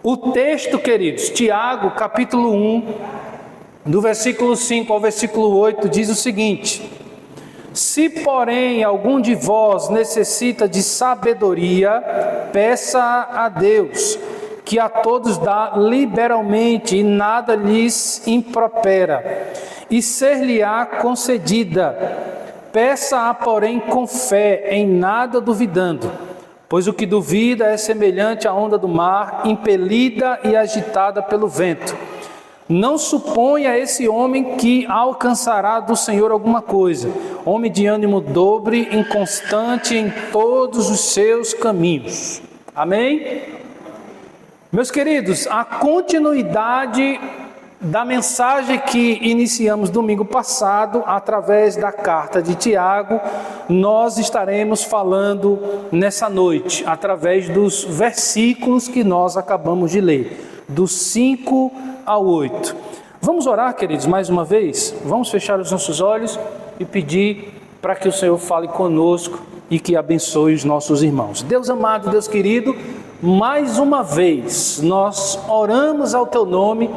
O texto, queridos, Tiago, capítulo 1, do versículo 5 ao versículo 8, diz o seguinte: se, porém, algum de vós necessita de sabedoria, peça a Deus, que a todos dá liberalmente e nada lhes impropera, e ser-lhe-á concedida. Peça-a, porém, com fé, em nada duvidando, pois o que duvida é semelhante à onda do mar, impelida e agitada pelo vento. Não suponha esse homem que alcançará do Senhor alguma coisa. Homem de ânimo dobre, inconstante em todos os seus caminhos. Amém? Meus queridos, a continuidade da mensagem que iniciamos domingo passado, através da carta de Tiago, nós estaremos falando nessa noite, através dos versículos que nós acabamos de ler, dos 5 ao 8. Vamos orar, queridos, mais uma vez? Vamos fechar os nossos olhos e pedir para que o Senhor fale conosco e que abençoe os nossos irmãos. Deus amado, Deus querido, mais uma vez nós oramos ao Teu nome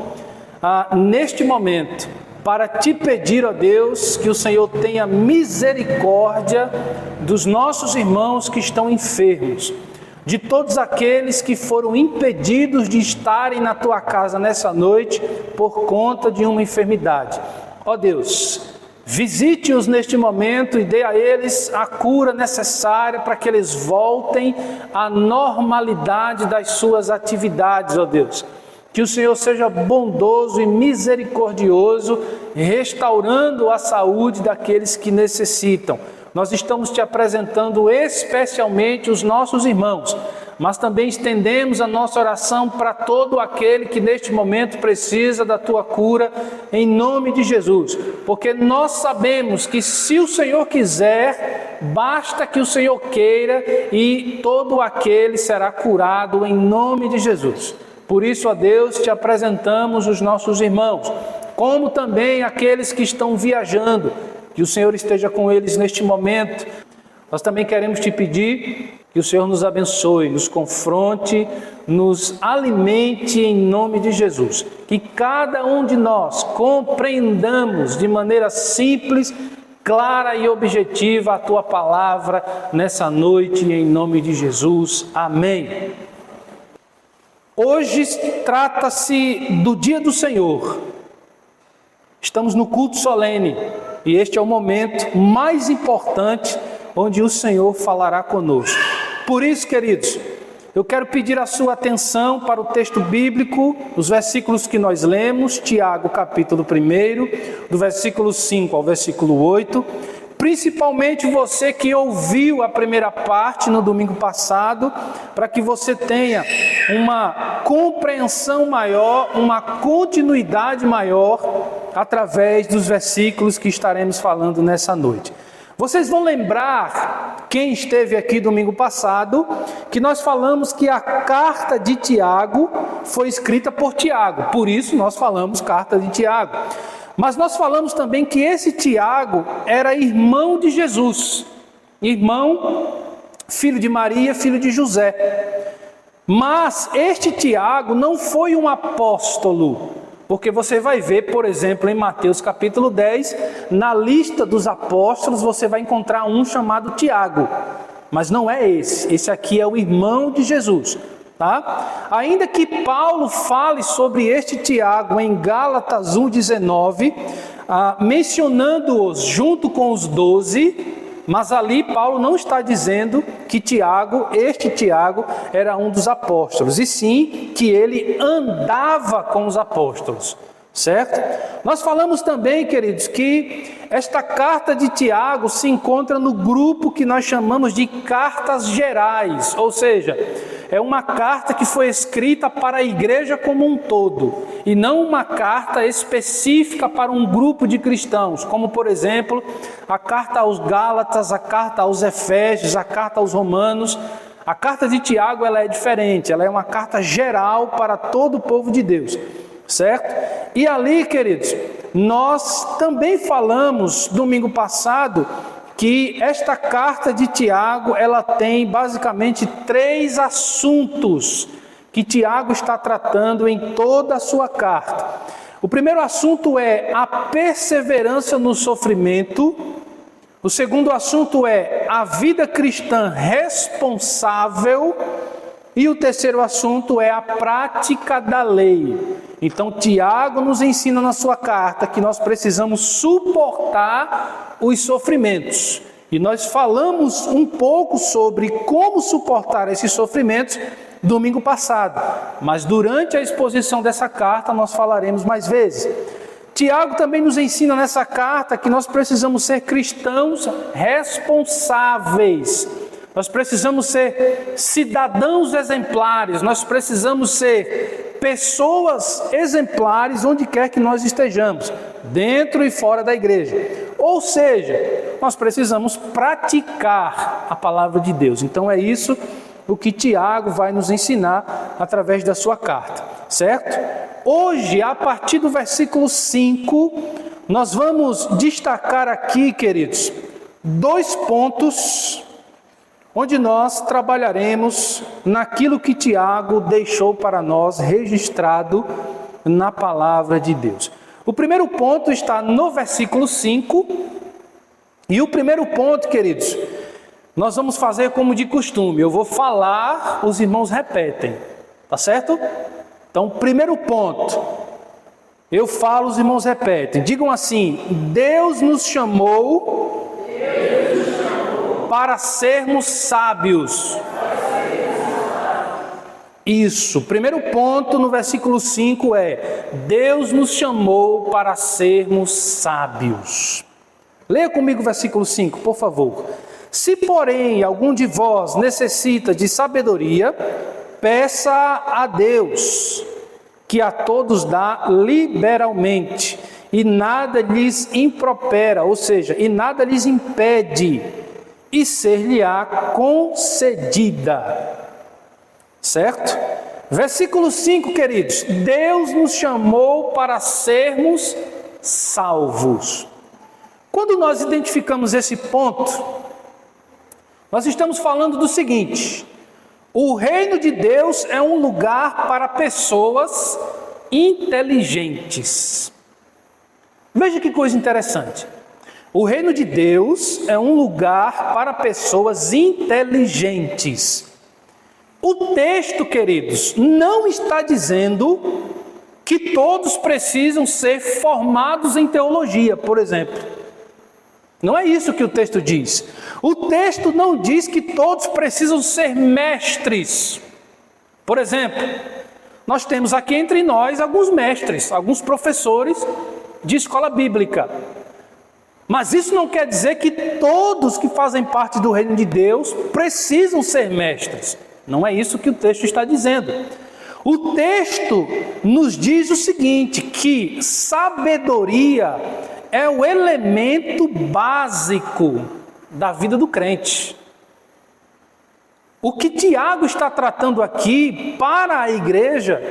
neste momento, para te pedir, ó Deus, que o Senhor tenha misericórdia dos nossos irmãos que estão enfermos, de todos aqueles que foram impedidos de estarem na tua casa nessa noite por conta de uma enfermidade. Ó Deus, visite-os neste momento e dê a eles a cura necessária para que eles voltem à normalidade das suas atividades, ó Deus. Que o Senhor seja bondoso e misericordioso, restaurando a saúde daqueles que necessitam. Nós estamos te apresentando especialmente os nossos irmãos, mas também estendemos a nossa oração para todo aquele que neste momento precisa da tua cura, em nome de Jesus. Porque nós sabemos que se o Senhor quiser, basta que o Senhor queira e todo aquele será curado em nome de Jesus. Por isso, ó Deus, te apresentamos os nossos irmãos, como também aqueles que estão viajando, que o Senhor esteja com eles neste momento. Nós também queremos te pedir que o Senhor nos abençoe, nos confronte, nos alimente em nome de Jesus. Que cada um de nós compreendamos de maneira simples, clara e objetiva a tua palavra nessa noite, em nome de Jesus. Amém. Hoje trata-se do dia do Senhor. Estamos no culto solene e este é o momento mais importante onde o Senhor falará conosco. Por isso, queridos, eu quero pedir a sua atenção para o texto bíblico, os versículos que nós lemos, Tiago capítulo 1, do versículo 5 ao versículo 8, principalmente você que ouviu a primeira parte no domingo passado, para que você tenha uma compreensão maior, uma continuidade maior, através dos versículos que estaremos falando nessa noite. Vocês vão lembrar, quem esteve aqui domingo passado, que nós falamos que a carta de Tiago foi escrita por Tiago, por isso nós falamos carta de Tiago. Mas nós falamos também que esse Tiago era irmão de Jesus, irmão, filho de Maria, filho de José. Mas este Tiago não foi um apóstolo, porque você vai ver, por exemplo, em Mateus capítulo 10, na lista dos apóstolos você vai encontrar um chamado Tiago, mas não é esse aqui é o irmão de Jesus. Tá? Ainda que Paulo fale sobre este Tiago em Gálatas 1,19, mencionando-os junto com os 12, mas ali Paulo não está dizendo que este Tiago era um dos apóstolos, e sim que ele andava com os apóstolos, certo? Nós falamos também, queridos, que esta carta de Tiago se encontra no grupo que nós chamamos de cartas gerais, ou seja, é uma carta que foi escrita para a igreja como um todo, e não uma carta específica para um grupo de cristãos, como por exemplo, a carta aos Gálatas, a carta aos Efésios, a carta aos Romanos. A carta de Tiago ela é diferente, ela é uma carta geral para todo o povo de Deus, certo? E ali, queridos, nós também falamos domingo passado que esta carta de Tiago, ela tem basicamente 3 assuntos que Tiago está tratando em toda a sua carta. O primeiro assunto é a perseverança no sofrimento. O segundo assunto é a vida cristã responsável. E o terceiro assunto é a prática da lei. Então, Tiago nos ensina na sua carta que nós precisamos suportar os sofrimentos. E nós falamos um pouco sobre como suportar esses sofrimentos domingo passado. Mas durante a exposição dessa carta nós falaremos mais vezes. Tiago também nos ensina nessa carta que nós precisamos ser cristãos responsáveis. Nós precisamos ser cidadãos exemplares, nós precisamos ser pessoas exemplares onde quer que nós estejamos, dentro e fora da igreja. Ou seja, nós precisamos praticar a palavra de Deus. Então é isso o que Tiago vai nos ensinar através da sua carta, certo? Hoje, a partir do versículo 5, nós vamos destacar aqui, queridos, 2 pontos onde nós trabalharemos naquilo que Tiago deixou para nós registrado na palavra de Deus. O primeiro ponto está no versículo 5, e o primeiro ponto, queridos, nós vamos fazer como de costume. Eu vou falar, os irmãos repetem, tá certo? Então, primeiro ponto, eu falo, os irmãos repetem. Digam assim: Deus nos chamou para sermos sábios. Isso, primeiro ponto no versículo 5 é: Deus nos chamou para sermos sábios. Leia comigo o versículo 5, por favor. Se, porém, algum de vós necessita de sabedoria, peça a Deus, que a todos dá liberalmente, e nada lhes impropera, ou seja, e nada lhes impede, e ser-lhe-á concedida. Certo? Versículo 5, queridos. Deus nos chamou para sermos salvos. Quando nós identificamos esse ponto, nós estamos falando do seguinte: o reino de Deus é um lugar para pessoas inteligentes. Veja que coisa interessante. O reino de Deus é um lugar para pessoas inteligentes. O texto, queridos, não está dizendo que todos precisam ser formados em teologia, por exemplo. Não é isso que o texto diz. O texto não diz que todos precisam ser mestres. Por exemplo, nós temos aqui entre nós alguns mestres, alguns professores de escola bíblica. Mas isso não quer dizer que todos que fazem parte do reino de Deus precisam ser mestres. Não é isso que o texto está dizendo. O texto nos diz o seguinte, que sabedoria é o elemento básico da vida do crente. O que Tiago está tratando aqui para a igreja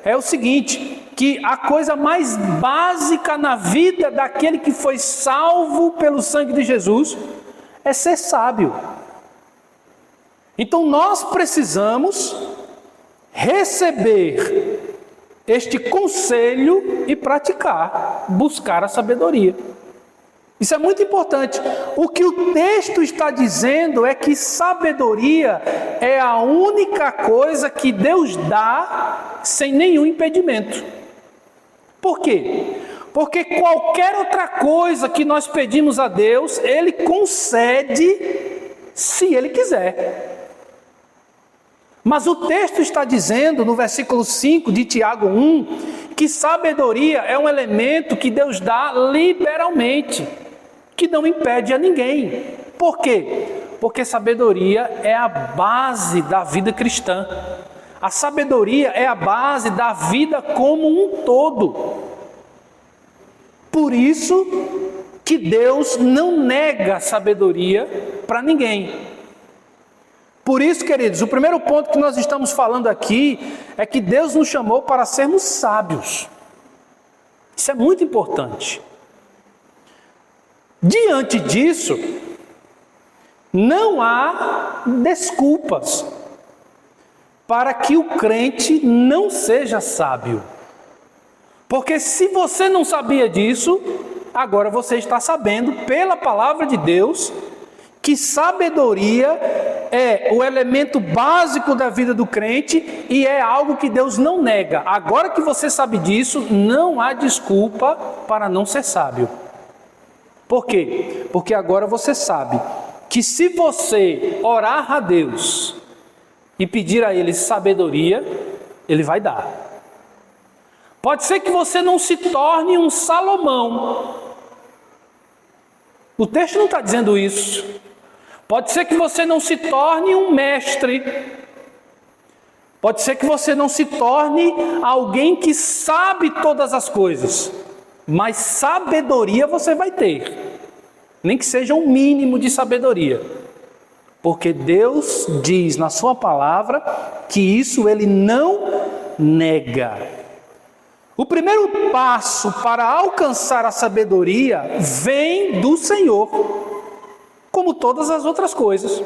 é o seguinte, que a coisa mais básica na vida daquele que foi salvo pelo sangue de Jesus é ser sábio. Então nós precisamos receber este conselho e praticar, buscar a sabedoria. Isso é muito importante. O que o texto está dizendo é que sabedoria é a única coisa que Deus dá sem nenhum impedimento. Por quê? Porque qualquer outra coisa que nós pedimos a Deus, Ele concede se Ele quiser. Mas o texto está dizendo, no versículo 5 de Tiago 1, que sabedoria é um elemento que Deus dá liberalmente, que não impede a ninguém. Por quê? Porque sabedoria é a base da vida cristã. A sabedoria é a base da vida como um todo. Por isso que Deus não nega sabedoria para ninguém. Por isso, queridos, o primeiro ponto que nós estamos falando aqui é que Deus nos chamou para sermos sábios. Isso é muito importante. Diante disso, não há desculpas para que o crente não seja sábio. Porque se você não sabia disso, agora você está sabendo pela palavra de Deus que sabedoria é o elemento básico da vida do crente e é algo que Deus não nega. Agora que você sabe disso, não há desculpa para não ser sábio. Por quê? Porque agora você sabe que se você orar a Deus e pedir a Ele sabedoria, Ele vai dar. Pode ser que você não se torne um Salomão. O texto não está dizendo isso. Pode ser que você não se torne um mestre. Pode ser que você não se torne alguém que sabe todas as coisas. Mas sabedoria você vai ter. Nem que seja um mínimo de sabedoria. Porque Deus diz na sua palavra que isso Ele não nega. O primeiro passo para alcançar a sabedoria vem do Senhor. Como todas as outras coisas.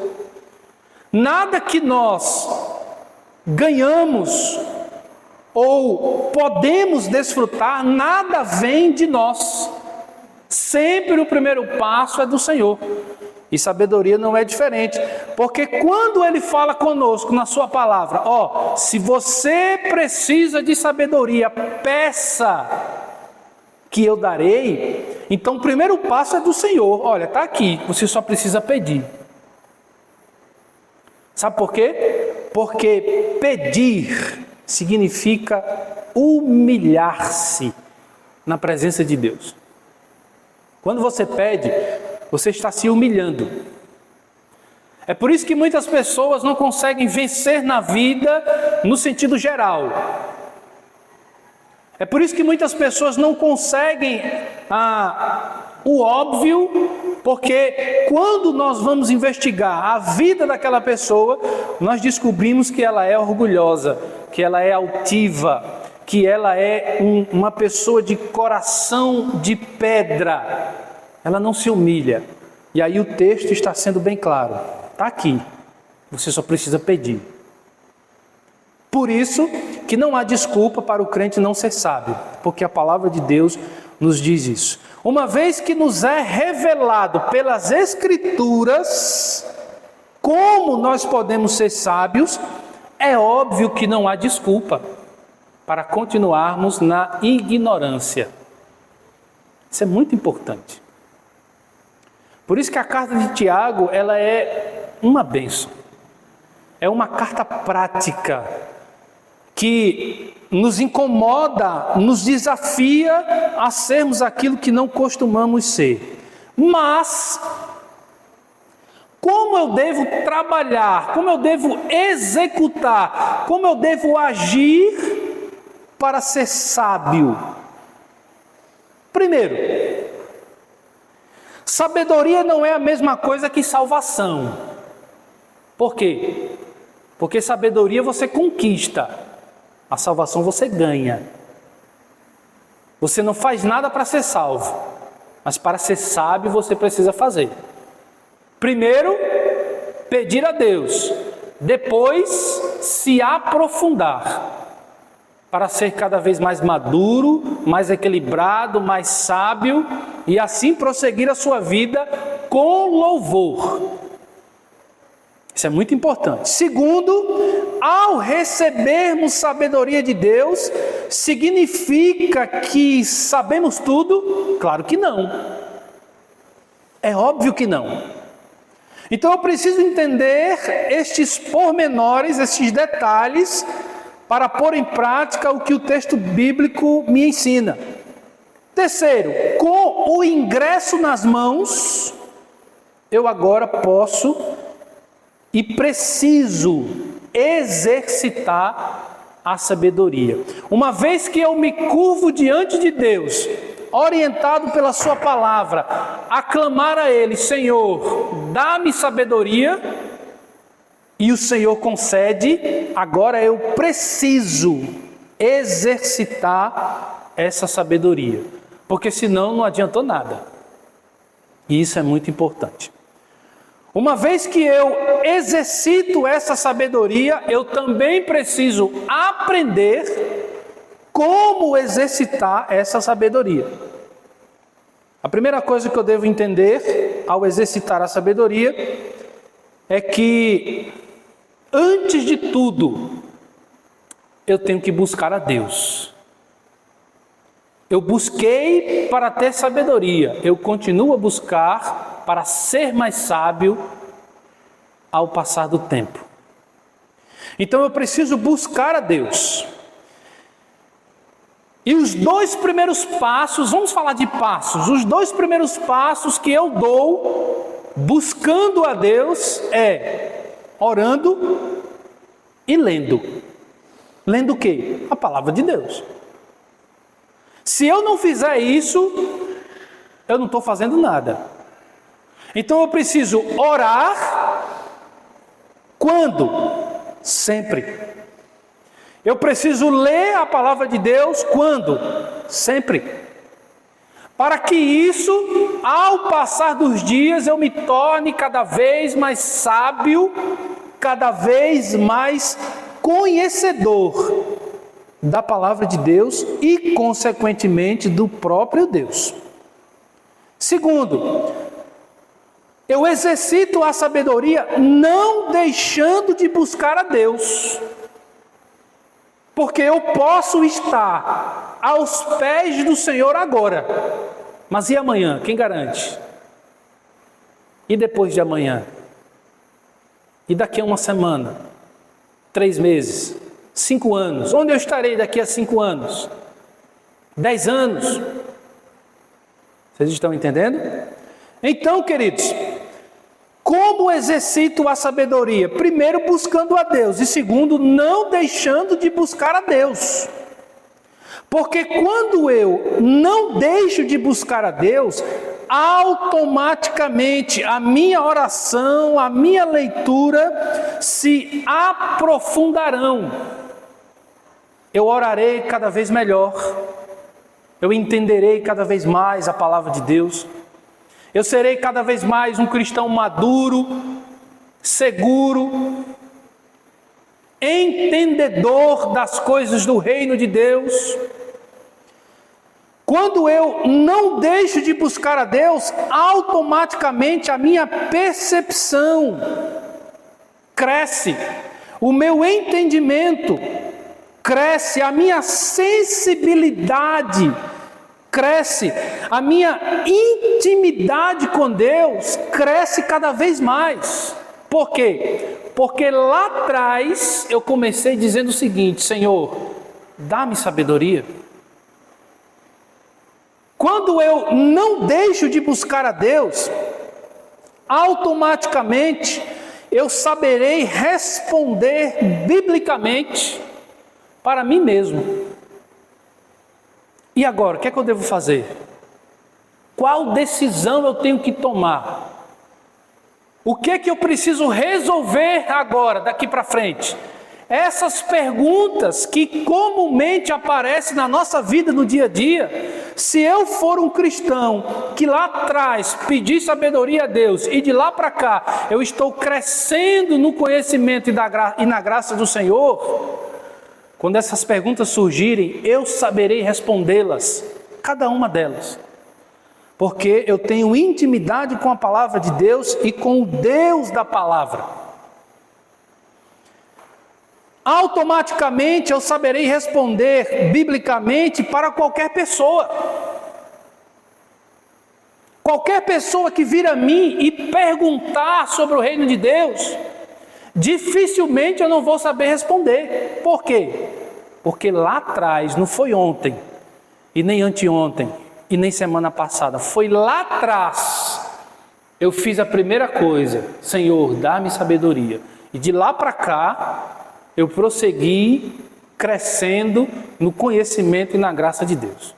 Nada que nós ganhamos ou podemos desfrutar, nada vem de nós. Sempre o primeiro passo é do Senhor. E sabedoria não é diferente. Porque quando Ele fala conosco na sua palavra, se você precisa de sabedoria, peça que eu darei. Então o primeiro passo é do Senhor. Olha, está aqui, você só precisa pedir. Sabe por quê? Porque pedir significa humilhar-se na presença de Deus. Quando você pede, você está se humilhando. É por isso que muitas pessoas não conseguem vencer na vida no sentido geral. É por isso que muitas pessoas não conseguem o óbvio, porque quando nós vamos investigar a vida daquela pessoa, nós descobrimos que ela é orgulhosa, que ela é altiva, que ela é uma pessoa de coração de pedra. Ela não se humilha. E aí o texto está sendo bem claro. Está aqui. Você só precisa pedir. Por isso que não há desculpa para o crente não ser sábio, porque a palavra de Deus nos diz isso. Uma vez que nos é revelado pelas Escrituras como nós podemos ser sábios, é óbvio que não há desculpa para continuarmos na ignorância. Isso é muito importante. Por isso que a carta de Tiago, ela é uma bênção. É uma carta prática que nos incomoda, nos desafia a sermos aquilo que não costumamos ser. Mas, como eu devo trabalhar, como eu devo executar, como eu devo agir para ser sábio? Primeiro, sabedoria não é a mesma coisa que salvação. Por quê? Porque sabedoria você conquista. A salvação você ganha. Você não faz nada para ser salvo, mas para ser sábio você precisa fazer. Primeiro, pedir a Deus. Depois, se aprofundar para ser cada vez mais maduro, mais equilibrado, mais sábio e assim prosseguir a sua vida com louvor. Isso é muito importante. Segundo, ao recebermos sabedoria de Deus, significa que sabemos tudo? Claro que não. É óbvio que não. Então eu preciso entender estes pormenores, estes detalhes, para pôr em prática o que o texto bíblico me ensina. Terceiro, com o ingresso nas mãos, eu agora posso e preciso exercitar a sabedoria. Uma vez que eu me curvo diante de Deus, orientado pela sua palavra, a clamar a Ele: Senhor, dá-me sabedoria, e o Senhor concede, agora eu preciso exercitar essa sabedoria, porque senão não adiantou nada. E isso é muito importante. Uma vez que eu exercito essa sabedoria, eu também preciso aprender como exercitar essa sabedoria. A primeira coisa que eu devo entender ao exercitar a sabedoria é que, antes de tudo, eu tenho que buscar a Deus. Eu busquei para ter sabedoria, eu continuo a buscar para ser mais sábio ao passar do tempo. Então eu preciso buscar a Deus. E os dois primeiros passos, vamos falar de passos, os dois primeiros passos que eu dou buscando a Deus é orando e lendo. Lendo o quê? A palavra de Deus. Se eu não fizer isso, eu não estou fazendo nada. Então eu preciso orar. Quando? Sempre. Eu preciso ler a palavra de Deus. Quando? Sempre. Para que isso, ao passar dos dias, eu me torne cada vez mais sábio, cada vez mais conhecedor da palavra de Deus e, consequentemente, do próprio Deus. Segundo, eu exercito a sabedoria não deixando de buscar a Deus. Porque eu posso estar aos pés do Senhor agora. Mas e amanhã? Quem garante? E depois de amanhã? E daqui a uma semana? 3 meses? 5 anos? Onde eu estarei daqui a 5 anos? 10 anos? Vocês estão entendendo? Então, queridos, como exercito a sabedoria? Primeiro, buscando a Deus. E segundo, não deixando de buscar a Deus. Porque quando eu não deixo de buscar a Deus, automaticamente a minha oração, a minha leitura se aprofundarão. Eu orarei cada vez melhor. Eu entenderei cada vez mais a palavra de Deus. Eu serei cada vez mais um cristão maduro, seguro, entendedor das coisas do reino de Deus. Quando eu não deixo de buscar a Deus, automaticamente a minha percepção cresce, o meu entendimento cresce, a minha sensibilidade cresce, a minha intimidade com Deus cresce cada vez mais. Por quê? Porque lá atrás eu comecei dizendo o seguinte: Senhor, dá-me sabedoria. Quando eu não deixo de buscar a Deus, automaticamente eu saberei responder biblicamente para mim mesmo. E agora, o que é que eu devo fazer? Qual decisão eu tenho que tomar? O que é que eu preciso resolver agora, daqui para frente? Essas perguntas que comumente aparecem na nossa vida no dia a dia, se eu for um cristão que lá atrás pedi sabedoria a Deus e de lá para cá eu estou crescendo no conhecimento e na graça do Senhor, quando essas perguntas surgirem, eu saberei respondê-las, cada uma delas. Porque eu tenho intimidade com a palavra de Deus e com o Deus da palavra. Automaticamente eu saberei responder biblicamente para qualquer pessoa. Qualquer pessoa que vir a mim e perguntar sobre o reino de Deus, dificilmente eu não vou saber responder. Por quê? Porque lá atrás, não foi ontem, e nem anteontem, e nem semana passada, foi lá atrás, eu fiz a primeira coisa: Senhor, dá-me sabedoria. E de lá para cá, eu prossegui crescendo no conhecimento e na graça de Deus.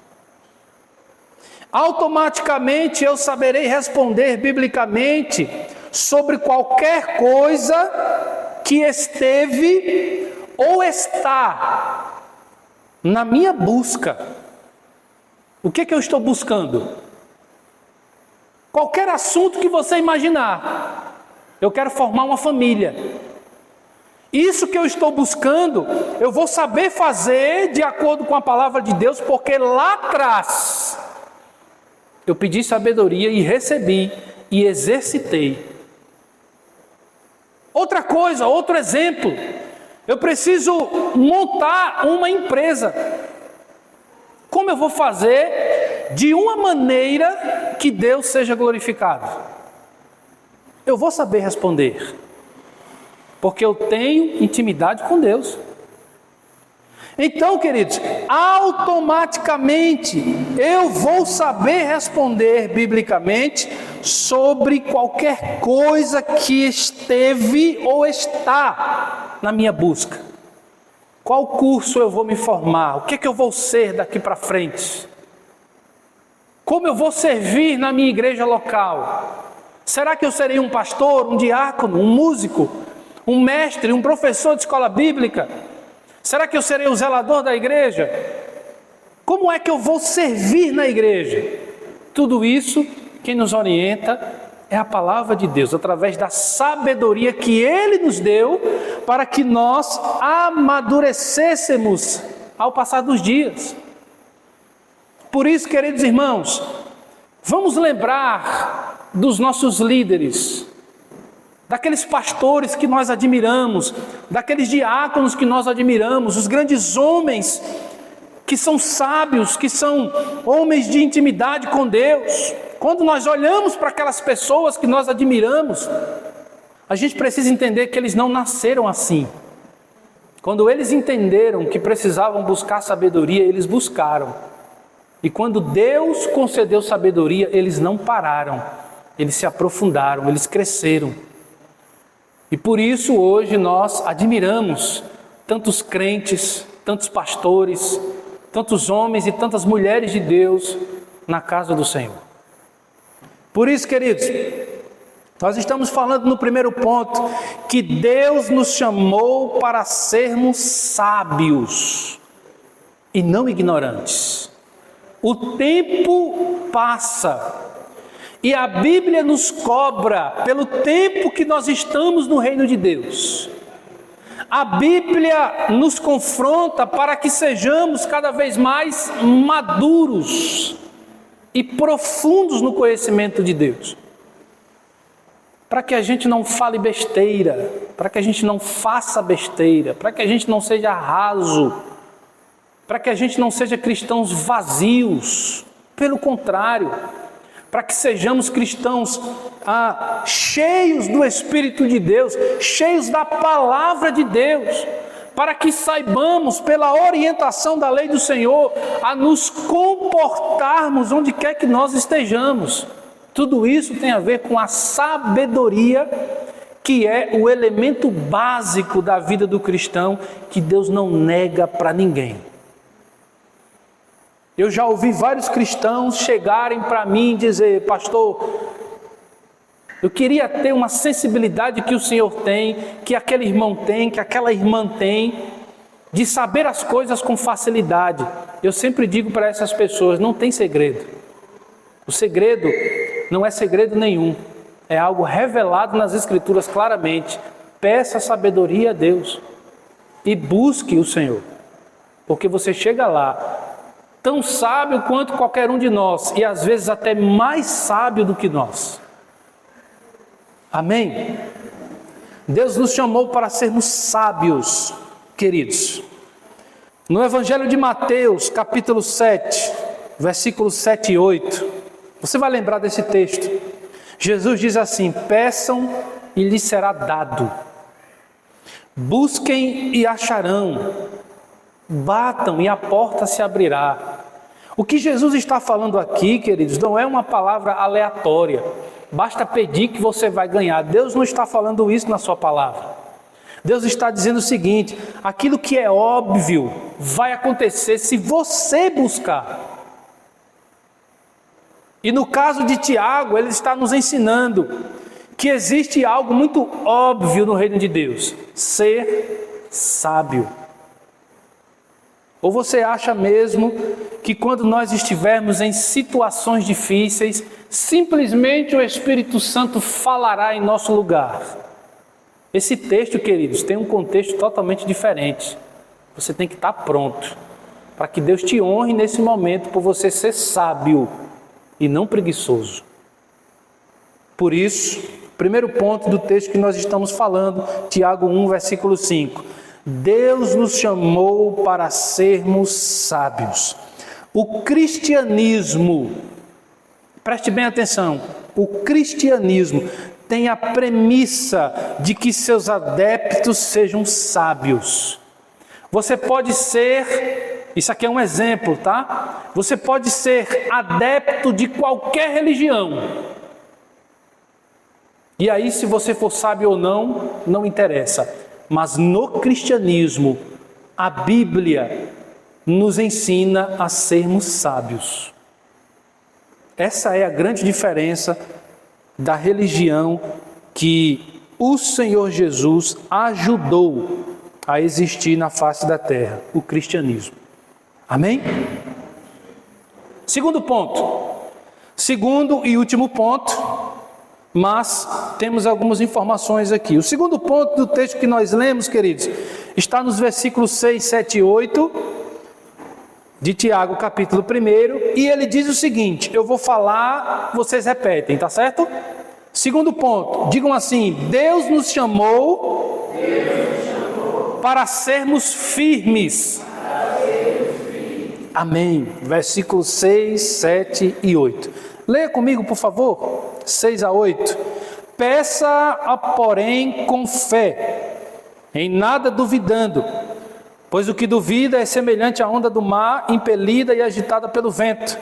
Automaticamente eu saberei responder biblicamente sobre qualquer coisa que esteve ou está na minha busca. O que é que eu estou buscando? Qualquer assunto que você imaginar. Eu quero formar uma família. Isso que eu estou buscando, eu vou saber fazer de acordo com a palavra de Deus, porque lá atrás eu pedi sabedoria e recebi e exercitei. Outra coisa, outro exemplo, eu preciso montar uma empresa. Como eu vou fazer de uma maneira que Deus seja glorificado? Eu vou saber responder, porque eu tenho intimidade com Deus. Então, queridos, automaticamente eu vou saber responder biblicamente sobre qualquer coisa que esteve ou está na minha busca. Qual curso eu vou me formar? O que eu vou ser daqui para frente? Como eu vou servir na minha igreja local? Será que eu serei um pastor, um diácono, um músico, um mestre, um professor de escola bíblica? Será que eu serei o zelador da igreja? Como é que eu vou servir na igreja? Tudo isso, quem nos orienta é a palavra de Deus, através da sabedoria que Ele nos deu, para que nós amadurecêssemos ao passar dos dias. Por isso, queridos irmãos, vamos lembrar dos nossos líderes, daqueles pastores que nós admiramos, daqueles diáconos que nós admiramos, os grandes homens que são sábios, que são homens de intimidade com Deus. Quando nós olhamos para aquelas pessoas que nós admiramos, a gente precisa entender que eles não nasceram assim. Quando eles entenderam que precisavam buscar sabedoria, eles buscaram. E quando Deus concedeu sabedoria, eles não pararam, eles se aprofundaram, eles cresceram. E por isso hoje nós admiramos tantos crentes, tantos pastores, tantos homens e tantas mulheres de Deus na casa do Senhor. Por isso, queridos, nós estamos falando no primeiro ponto que Deus nos chamou para sermos sábios e não ignorantes. O tempo passa e a Bíblia nos cobra pelo tempo que nós estamos no reino de Deus. A Bíblia nos confronta para que sejamos cada vez mais maduros e profundos no conhecimento de Deus. Para que a gente não fale besteira, para que a gente não faça besteira, para que a gente não seja raso, para que a gente não seja cristãos vazios. Pelo contrário, para que sejamos cristãos cheios do Espírito de Deus, cheios da palavra de Deus, para que saibamos, pela orientação da lei do Senhor, a nos comportarmos onde quer que nós estejamos. Tudo isso tem a ver com a sabedoria, que é o elemento básico da vida do cristão, que Deus não nega para ninguém. Eu já ouvi vários cristãos chegarem para mim e dizer: pastor, eu queria ter uma sensibilidade que o senhor tem, que aquele irmão tem, que aquela irmã tem, de saber as coisas com facilidade. Eu sempre digo para essas pessoas: não tem segredo. O segredo não é segredo nenhum, é algo revelado nas Escrituras claramente. Peça sabedoria a Deus e busque o Senhor, porque você chega lá tão sábio quanto qualquer um de nós, e às vezes até mais sábio do que nós. Amém? Deus nos chamou para sermos sábios, queridos. No Evangelho de Mateus, capítulo 7, versículos 7 e 8, você vai lembrar desse texto. Jesus diz assim: peçam e lhes será dado, busquem e acharão, batam e a porta se abrirá. O que Jesus está falando aqui, queridos, não é uma palavra aleatória. Basta pedir que você vai ganhar. Deus não está falando isso na sua palavra. Deus está dizendo o seguinte: aquilo que é óbvio vai acontecer se você buscar. E no caso de Tiago, ele está nos ensinando que existe algo muito óbvio no reino de Deus: ser sábio. Ou você acha mesmo que quando nós estivermos em situações difíceis, simplesmente o Espírito Santo falará em nosso lugar? Esse texto, queridos, tem um contexto totalmente diferente. Você tem que estar pronto para que Deus te honre nesse momento por você ser sábio e não preguiçoso. Por isso, primeiro ponto do texto que nós estamos falando, Tiago 1, versículo 5. Deus nos chamou para sermos sábios. O cristianismo, preste bem atenção, o cristianismo tem a premissa de que seus adeptos sejam sábios. Você pode ser, isso aqui é um exemplo, tá? Você pode ser adepto de qualquer religião. E aí, se você for sábio ou não, não interessa. Mas no cristianismo, a Bíblia nos ensina a sermos sábios. Essa é a grande diferença da religião que o Senhor Jesus ajudou a existir na face da terra, o cristianismo. Amém? Segundo ponto. Segundo e último ponto. Mas temos algumas informações aqui. O segundo ponto do texto que nós lemos, queridos, está nos versículos 6, 7 e 8 de Tiago, capítulo 1, e ele diz o seguinte, eu vou falar, vocês repetem, tá certo? Segundo ponto, digam assim, Deus nos chamou para sermos firmes. Amém. Versículos 6, 7 e 8. Leia comigo, por favor. 6 a 8. Peça, porém, com fé, em nada duvidando, pois o que duvida é semelhante à onda do mar, impelida e agitada pelo vento.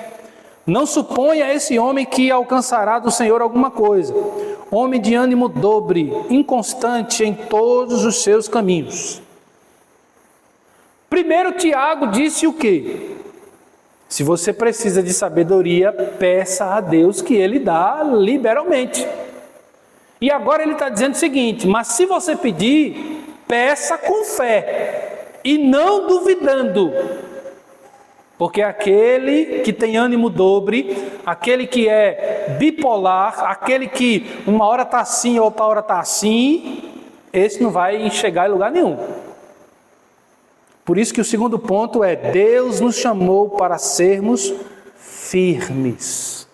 Não suponha esse homem que alcançará do Senhor alguma coisa. Homem de ânimo dobre, inconstante em todos os seus caminhos. Primeiro Tiago disse o quê? Se você precisa de sabedoria, peça a Deus que Ele dá liberalmente. E agora ele está dizendo o seguinte, mas se você pedir, peça com fé e não duvidando. Porque aquele que tem ânimo dobre, aquele que é bipolar, aquele que uma hora está assim, outra hora está assim, esse não vai chegar em lugar nenhum. Por isso que o segundo ponto é, Deus nos chamou para sermos firmes.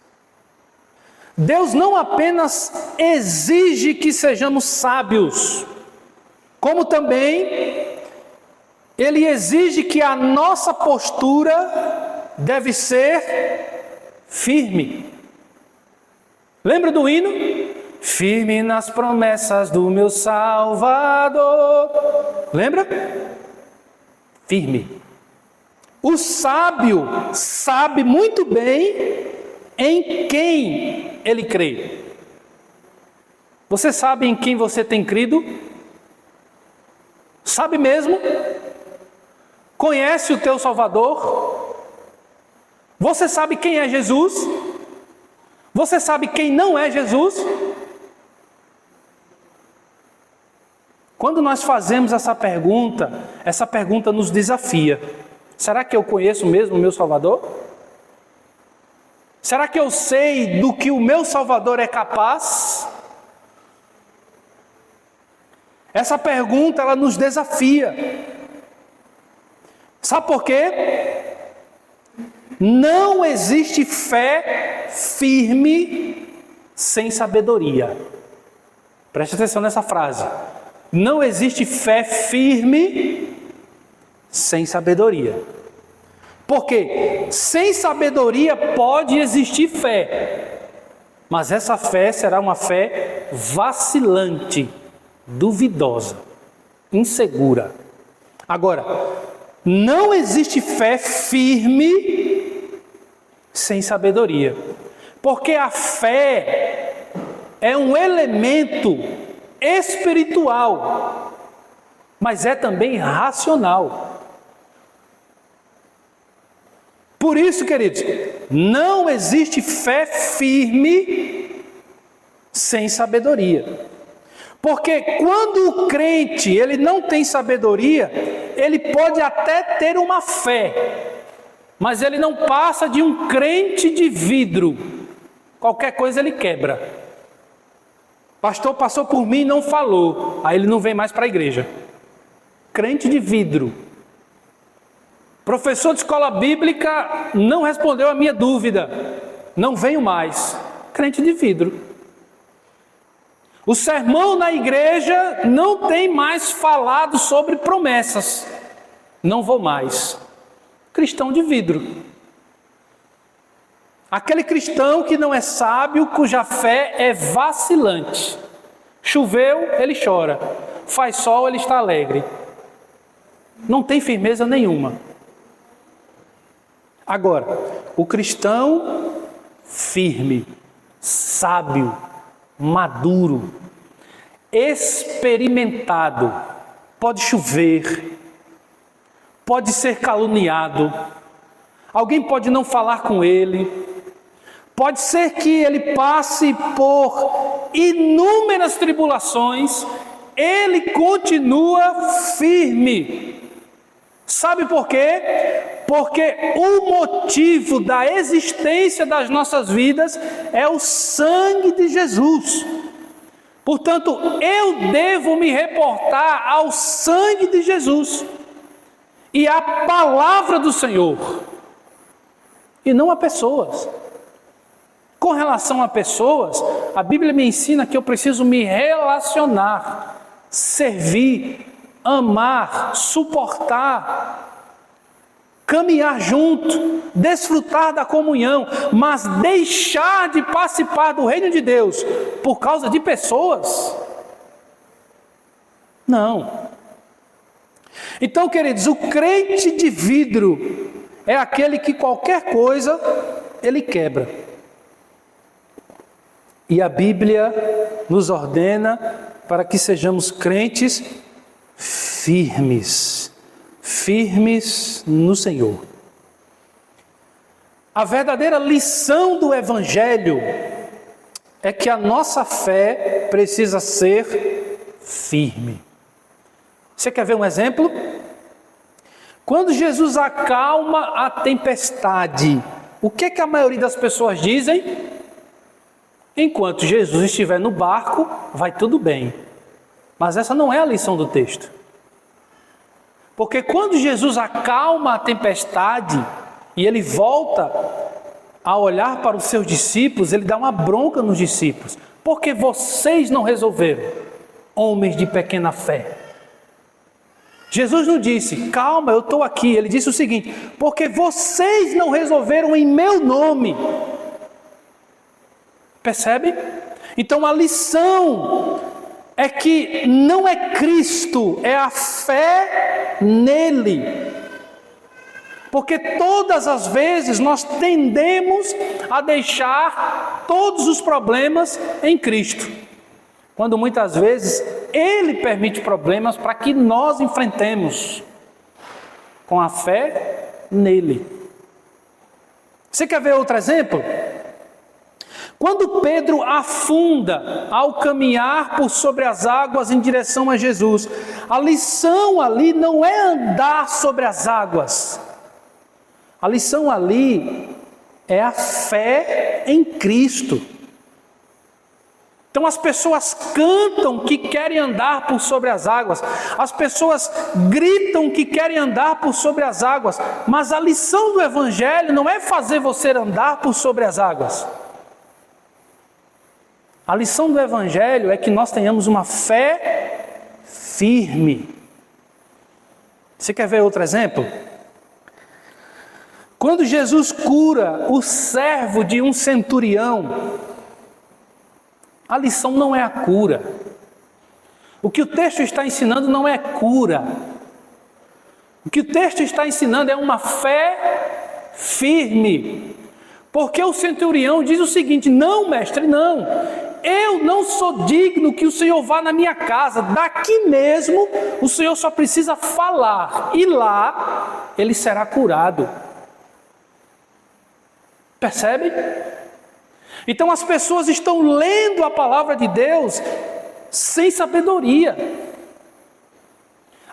Deus não apenas exige que sejamos sábios, como também Ele exige que a nossa postura deve ser firme. Lembra do hino? Firme nas promessas do meu Salvador. Lembra? Firme. O sábio sabe muito bem em quem ele crê. Você sabe em quem você tem crido? Sabe mesmo? Conhece o teu Salvador? Você sabe quem é Jesus? Você sabe quem não é Jesus? Quando nós fazemos essa pergunta nos desafia. Será que eu conheço mesmo o meu Salvador? Será que eu sei do que o meu Salvador é capaz? Essa pergunta, ela nos desafia. Sabe por quê? Não existe fé firme sem sabedoria. Preste atenção nessa frase. Não existe fé firme sem sabedoria. Porque sem sabedoria pode existir fé, mas essa fé será uma fé vacilante, duvidosa, insegura. Agora, não existe fé firme sem sabedoria, porque a fé é um elemento espiritual, mas é também racional. Por isso, queridos, não existe fé firme sem sabedoria. Porque quando o crente ele não tem sabedoria, ele pode até ter uma fé, mas ele não passa de um crente de vidro. Qualquer coisa ele quebra. Pastor passou por mim e não falou, aí ele não vem mais para a igreja. Crente de vidro. Professor de escola bíblica não respondeu a minha dúvida, não venho mais. Crente de vidro. O sermão na igreja não tem mais falado sobre promessas, não vou mais. Cristão de vidro. Aquele cristão que não é sábio, cuja fé é vacilante. Choveu, ele chora. Faz sol, ele está alegre. Não tem firmeza nenhuma. Agora, o cristão firme, sábio, maduro, experimentado, pode chover, pode ser caluniado, alguém pode não falar com ele, pode ser que ele passe por inúmeras tribulações, ele continua firme. Sabe por quê? Porque o motivo da existência das nossas vidas é o sangue de Jesus. Portanto, eu devo me reportar ao sangue de Jesus e à palavra do Senhor, e não a pessoas. Com relação a pessoas, a Bíblia me ensina que eu preciso me relacionar, servir, amar, suportar, caminhar junto, desfrutar da comunhão, mas deixar de participar do reino de Deus por causa de pessoas? Não. Então, queridos, o crente de vidro é aquele que qualquer coisa ele quebra. E a Bíblia nos ordena para que sejamos crentes firmes no Senhor. A verdadeira lição do Evangelho é que a nossa fé precisa ser firme. Você quer ver um exemplo? Quando Jesus acalma a tempestade, o que a maioria das pessoas dizem? Enquanto Jesus estiver no barco, vai tudo bem. Mas essa não é a lição do texto. Porque quando Jesus acalma a tempestade e ele volta a olhar para os seus discípulos, ele dá uma bronca nos discípulos. Porque vocês não resolveram, homens de pequena fé. Jesus não disse, calma, eu estou aqui. Ele disse o seguinte, porque vocês não resolveram em meu nome. Percebe? Então a lição é que não é Cristo, é a fé nele. Porque todas as vezes nós tendemos a deixar todos os problemas em Cristo, quando muitas vezes Ele permite problemas para que nós enfrentemos com a fé nele. Você quer ver outro exemplo? Quando Pedro afunda ao caminhar por sobre as águas em direção a Jesus, a lição ali não é andar sobre as águas. A lição ali é a fé em Cristo. Então as pessoas cantam que querem andar por sobre as águas, as pessoas gritam que querem andar por sobre as águas, mas a lição do Evangelho não é fazer você andar por sobre as águas. A lição do Evangelho é que nós tenhamos uma fé firme. Você quer ver outro exemplo? Quando Jesus cura o servo de um centurião, a lição não é a cura. O que o texto está ensinando não é cura. O que o texto está ensinando é uma fé firme. Porque o centurião diz o seguinte, não, mestre, não. Eu não sou digno que o Senhor vá na minha casa. Daqui mesmo, o Senhor só precisa falar. E lá, ele será curado. Percebe? Então as pessoas estão lendo a palavra de Deus sem sabedoria.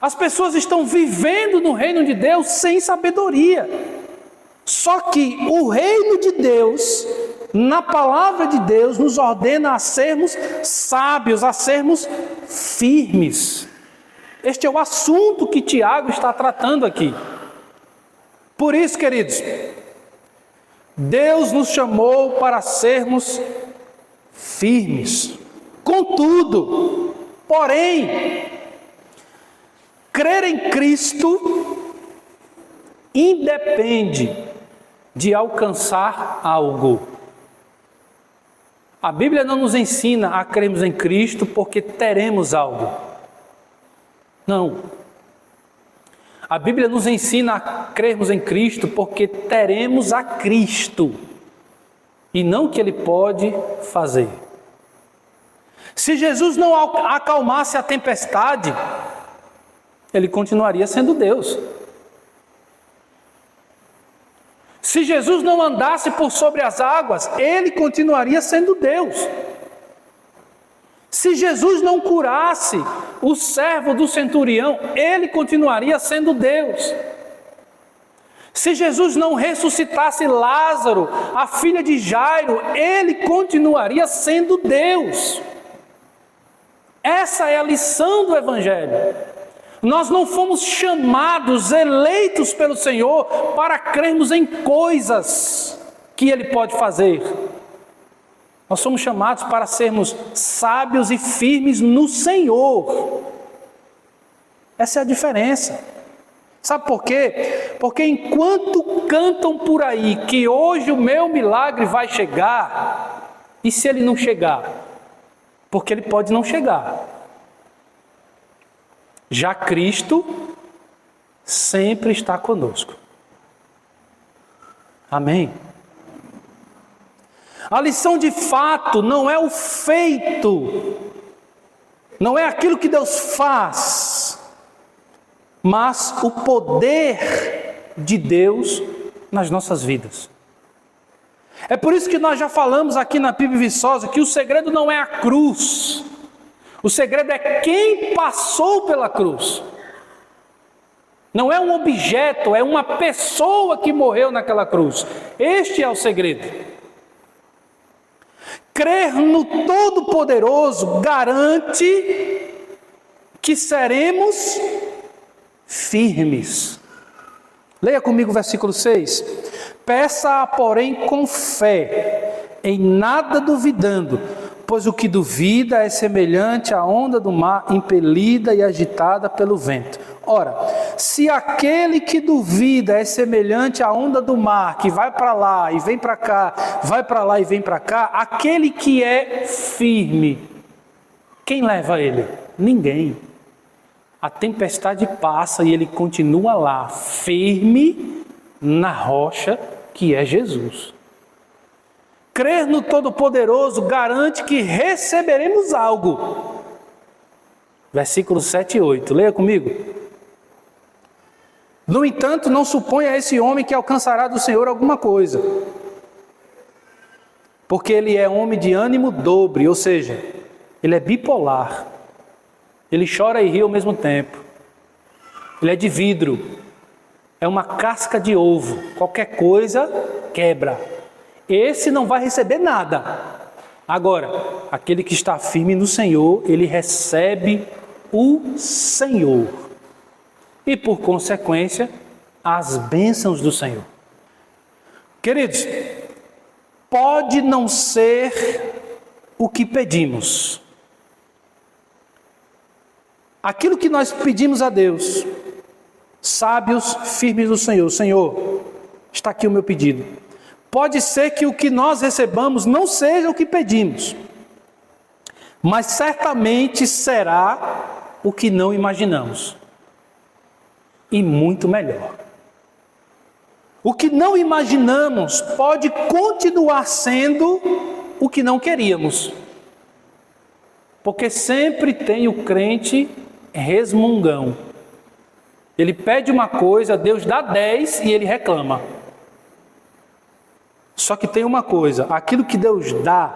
As pessoas estão vivendo no reino de Deus sem sabedoria. Só que o reino de Deus, na palavra de Deus, nos ordena a sermos sábios, a sermos firmes. Este é o assunto que Tiago está tratando aqui. Por isso, queridos, Deus nos chamou para sermos firmes. Contudo, porém, crer em Cristo independe de alcançar algo. A Bíblia não nos ensina a crermos em Cristo porque teremos algo. Não. A Bíblia nos ensina a crermos em Cristo porque teremos a Cristo e não o que Ele pode fazer. Se Jesus não acalmasse a tempestade, Ele continuaria sendo Deus. Se Jesus não andasse por sobre as águas, Ele continuaria sendo Deus. Se Jesus não curasse o servo do centurião, Ele continuaria sendo Deus. Se Jesus não ressuscitasse Lázaro, a filha de Jairo, Ele continuaria sendo Deus. Essa é a lição do Evangelho. Nós não fomos chamados, eleitos pelo Senhor, para crermos em coisas que Ele pode fazer. Nós somos chamados para sermos sábios e firmes no Senhor. Essa é a diferença. Sabe por quê? Porque enquanto cantam por aí que hoje o meu milagre vai chegar, e se ele não chegar? Porque ele pode não chegar. Já Cristo sempre está conosco. Amém? A lição de fato não é o feito, não é aquilo que Deus faz, mas o poder de Deus nas nossas vidas. É por isso que nós já falamos aqui na PIB Viçosa que o segredo não é a cruz, o segredo é quem passou pela cruz. Não é um objeto, é uma pessoa que morreu naquela cruz. Este é o segredo. Crer no Todo-Poderoso garante que seremos firmes. Leia comigo o versículo 6. Peça, porém, com fé, em nada duvidando, pois o que duvida é semelhante à onda do mar, impelida e agitada pelo vento. Ora, se aquele que duvida é semelhante à onda do mar, que vai para lá e vem para cá, vai para lá e vem para cá, aquele que é firme, quem leva ele? Ninguém. A tempestade passa e ele continua lá, firme na rocha que é Jesus. Crer no Todo-Poderoso garante que receberemos algo. Versículos 7 e 8, leia comigo. No entanto, não suponha esse homem que alcançará do Senhor alguma coisa, porque ele é homem de ânimo dobre, ou seja, ele é bipolar, ele chora e ri ao mesmo tempo, ele é de vidro, é uma casca de ovo, qualquer coisa quebra, esse não vai receber nada. Agora, aquele que está firme no Senhor, ele recebe o Senhor. E por consequência, as bênçãos do Senhor. Queridos, pode não ser o que pedimos. Aquilo que nós pedimos a Deus, sábios, firmes no Senhor. Senhor, está aqui o meu pedido. Pode ser que o que nós recebamos não seja o que pedimos, mas certamente será o que não imaginamos. E muito melhor. O que não imaginamos pode continuar sendo o que não queríamos. Porque sempre tem o crente resmungão. Ele pede uma coisa, Deus dá 10 e ele reclama. Só que tem uma coisa, aquilo que Deus dá,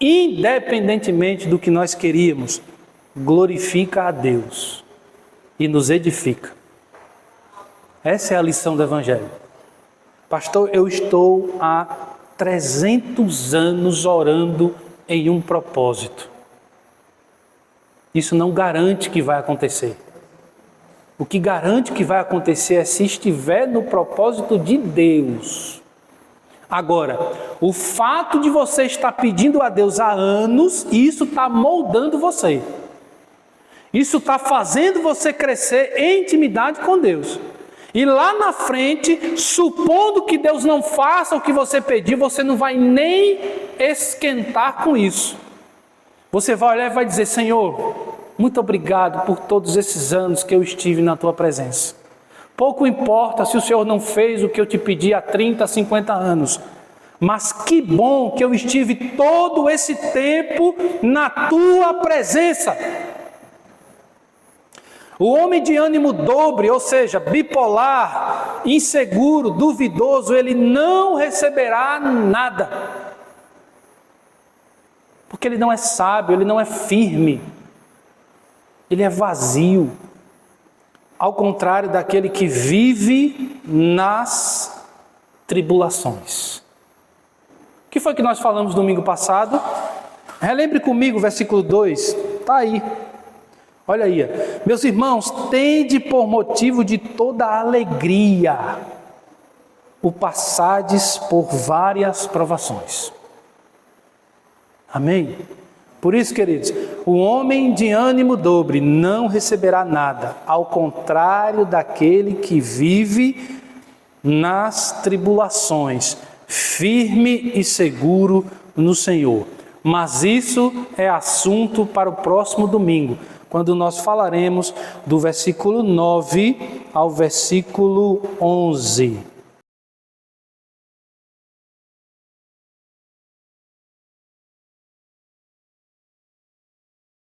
independentemente do que nós queríamos, glorifica a Deus e nos edifica. Essa é a lição do Evangelho. Pastor, eu estou há 300 anos orando em um propósito. Isso não garante que vai acontecer. O que garante que vai acontecer é se estiver no propósito de Deus. Agora, o fato de você estar pedindo a Deus há anos, isso está moldando você. Isso está fazendo você crescer em intimidade com Deus. E lá na frente, supondo que Deus não faça o que você pediu, você não vai nem esquentar com isso. Você vai olhar e vai dizer: Senhor, muito obrigado por todos esses anos que eu estive na Tua presença. Pouco importa se o Senhor não fez o que eu te pedi há 30, 50 anos. Mas que bom que eu estive todo esse tempo na Tua presença. O homem de ânimo dobre, ou seja, bipolar, inseguro, duvidoso, ele não receberá nada. Porque ele não é sábio, ele não é firme. Ele é vazio. Ao contrário daquele que vive nas tribulações. O que foi que nós falamos domingo passado? Relembre comigo o versículo 2. Está aí. Olha aí. Meus irmãos, tende por motivo de toda alegria o passardes por várias provações. Amém? Por isso, queridos, o homem de ânimo dobre não receberá nada, ao contrário daquele que vive nas tribulações, firme e seguro no Senhor. Mas isso é assunto para o próximo domingo, quando nós falaremos do versículo 9 ao versículo 11.